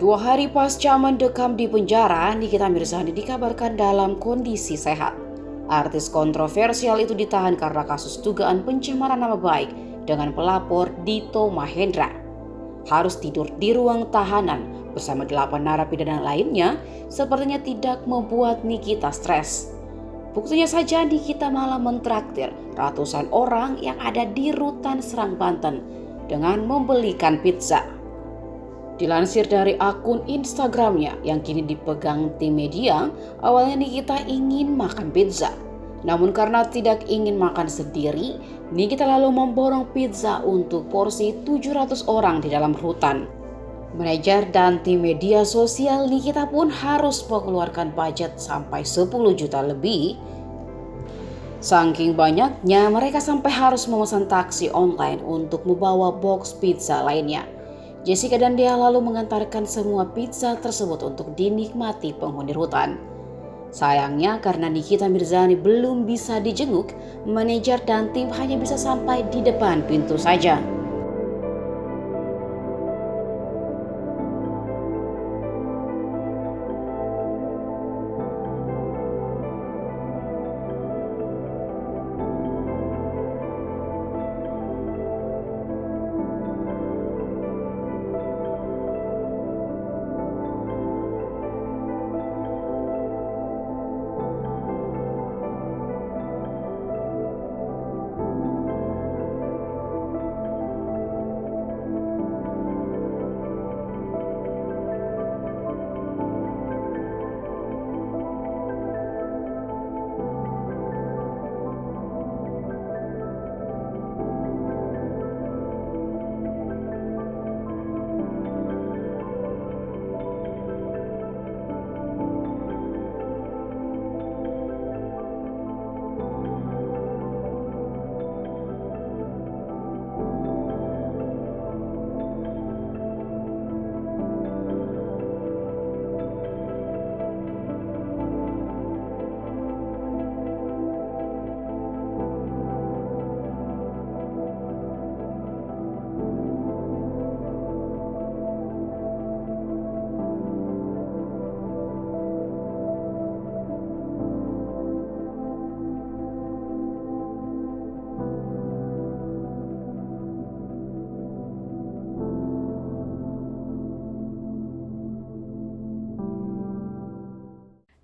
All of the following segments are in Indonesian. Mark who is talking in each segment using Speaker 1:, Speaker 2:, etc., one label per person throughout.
Speaker 1: 2 hari pasca mendekam di penjara, Nikita Mirzani dikabarkan dalam kondisi sehat. Artis kontroversial itu ditahan karena kasus dugaan pencemaran nama baik dengan pelapor Dito Mahendra. Harus tidur di ruang tahanan bersama 8 narapidana lainnya sepertinya tidak membuat Nikita stres. Buktinya saja Nikita malah mentraktir ratusan orang yang ada di Rutan Serang Banten dengan membelikan pizza. Dilansir dari akun Instagramnya yang kini dipegang tim media, awalnya Nikita ingin makan pizza. Namun karena tidak ingin makan sendiri, Nikita lalu memborong pizza untuk porsi 700 orang di dalam rutan. Manajer dan tim media sosial Nikita pun harus mengeluarkan budget sampai 10 juta lebih. Saking banyaknya, mereka sampai harus memesan taksi online untuk membawa box pizza lainnya. Jessica dan Dea lalu mengantarkan semua pizza tersebut untuk dinikmati penghuni rutan. Sayangnya karena Nikita Mirzani belum bisa dijenguk, manajer dan tim hanya bisa sampai di depan pintu saja.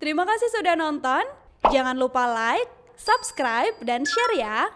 Speaker 2: Terima kasih sudah nonton. Jangan lupa like, subscribe, dan share ya.